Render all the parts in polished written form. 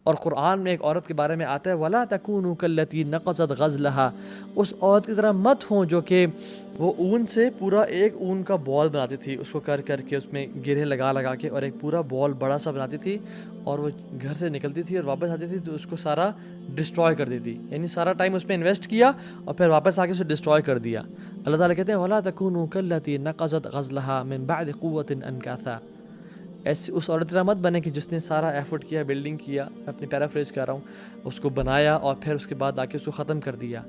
اور قرآن میں ایک عورت کے بارے میں آتا ہے وَلَا تَكُونُوا كَالَّتِي نَقَضَتْ غَزْلَهَا، اس عورت کی طرح مت ہوں جو کہ وہ اون سے پورا ایک اون کا بال بناتی تھی، اس کو کر کے اس میں گرے لگا کے اور ایک پورا بال بڑا سا بناتی تھی، اور وہ گھر سے نکلتی تھی اور واپس آتی تھی تو اس کو سارا ڈسٹروائے کر دیتی، یعنی سارا ٹائم اس پہ انویسٹ کیا اور پھر واپس آ کے اسے ڈسٹروائے کر دیا۔ اللہ تعالیٰ کہتے ہیں وَلَا تَكُونُوا كَالَّتِي نَقَضَتْ غَزْلَهَا مِن بَعْدِ قُوَّةٍ أَنْكَاثًا، ایسی اس عورت طرح مت بنے کہ جس نے سارا ایفرٹ کیا، بلڈنگ کیا، اپنی پیرافریز کر رہا ہوں، اس کو بنایا اور پھر اس کے بعد آ کے اس کو ختم کر دیا۔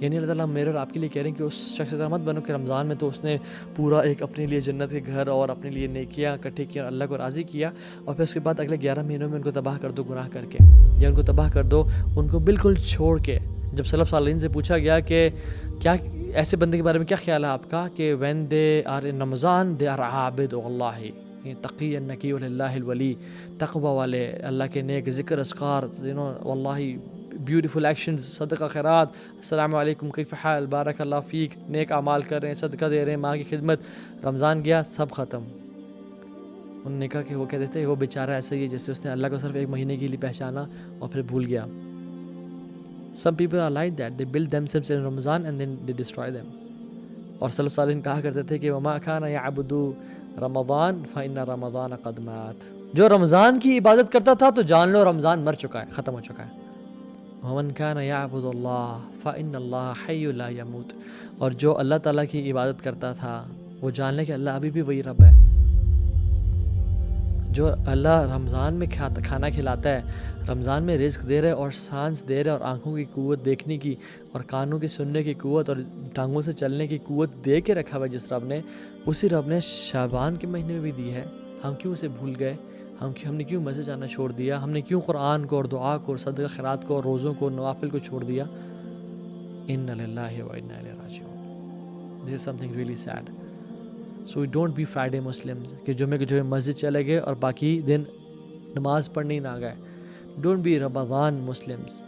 یعنی اللہ تعالیٰ میرے اور آپ کے لیے کہہ رہے ہیں کہ اس شخص طرح مت بنو کہ رمضان میں تو اس نے پورا ایک اپنے لیے جنت کے گھر اور اپنے لیے نیکیاں اکٹھے کیا اور اللہ کو راضی کیا، اور پھر اس کے بعد اگلے 11 مہینوں میں ان کو تباہ کر دو گناہ کر کے، یا ان کو تباہ کر دو ان کو بالکل چھوڑ کے۔ جب سلف صالحین سے پوچھا گیا کہ کیا ایسے بندے کے بارے میں کیا خیال ہے آپ کا کہ when they are in Ramzan they are عابد اللہ، تقی النقی اللہ الولی، تقوی والے، اللہ کے نیک ذکر اذکار، واللہ بیوٹیفل ایکشنز، صدقہ خیرات، السلام علیکم کیف حال، بارک اللہ فیک، نیک اعمال کر رہے ہیں، صدقہ دے رہے ہیں، ماں کی خدمت۔ رمضان گیا سب ختم۔ انہوں نے کہا کہ وہ کہتے تھے وہ بیچارہ ایسا ہی ہے جیسے اس نے اللہ کو صرف ایک مہینے کے لیے پہچانا اور پھر بھول گیا۔ Some people are like that, they build themselves in Ramadan and then they destroy them۔ اور صلی اللہ علیہ وسلم کہا کرتے تھے کہ وَمَا كَانَ يَعْبُدُ رَمَضَانَ فَإِنَّ رَمَضَانَ قَدْ مَاتَ، جو رمضان کی عبادت کرتا تھا تو جان لو رمضان مر چکا ہے، ختم ہو چکا ہے۔ وَمَنْ كَانَ يَعْبُدُ اللَّهَ فَإِنَّ اللَّهَ حَيٌّ لَا يَمُوتُ، اور جو اللہ تعالیٰ کی عبادت کرتا تھا وہ جان لے کہ اللہ ابھی بھی وہی رب ہے۔ جو اللہ رمضان میں کھانا کھلاتا ہے، رمضان میں رزق دے رہا ہے اور سانس دے رہا ہے اور آنکھوں کی قوت دیکھنے کی اور کانوں کی سننے کی قوت اور ٹانگوں سے چلنے کی قوت دے کے رکھا ہوا ہے جس رب نے، اسی رب نے شعبان کے مہینے میں بھی دی ہے۔ ہم کیوں اسے بھول گئے؟ ہم نے کیوں مسجد جانا چھوڑ دیا؟ ہم نے کیوں قرآن کو اور دعا کو اور صدقہ خیرات کو اور روزوں کو نوافل کو چھوڑ دیا؟ اِنَّ لِلَّهِ وَإِنَّا إِلَيْهِ رَاجِعُونَ۔ This is something really sad. So we don't be Friday Muslims کہ جمعے کے جمعے مسجد چلے گئے اور باقی دن نماز پڑھنے نہ گئے۔ Don't be Ramadan Muslims،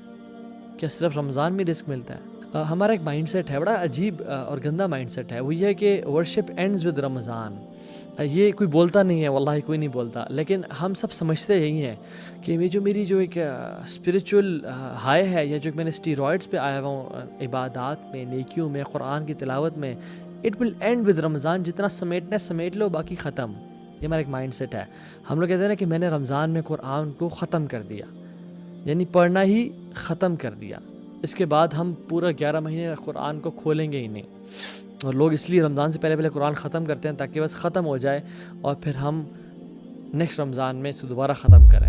کیا صرف رمضان میں رزق ملتا ہے؟ ہمارا ایک مائنڈ سیٹ ہے، بڑا عجیب اور گندا مائنڈ سیٹ ہے، وہ یہ ہے کہ ورشپ اینڈز ود رمضان۔ یہ کوئی بولتا نہیں ہے، واللہ کوئی نہیں بولتا، لیکن ہم سب سمجھتے یہی ہیں کہ یہ جو میری جو ایک اسپریچول ہائی ہے، یا جو میں نے اسٹیرائڈس پہ آیا ہوا ہوں عبادات میں، نیکیوں میں، قرآن کی تلاوت میں، اٹ ول اینڈ ود رمضان، جتنا سمیٹنا ہے سمیٹ لو، باقی ختم۔ یہ ہمارا ایک مائنڈ سیٹ ہے۔ ہم لوگ کہتے ہیں نا کہ میں نے رمضان میں قرآن کو ختم کر دیا، یعنی پڑھنا ہی ختم کر دیا، اس کے بعد ہم پورا 11 مہینے قرآن کو کھولیں گے ہی نہیں۔ اور لوگ اس لیے رمضان سے پہلے قرآن ختم کرتے ہیں تاکہ بس ختم ہو جائے اور پھر ہم نیکسٹ رمضان میں اسے دوبارہ ختم کریں۔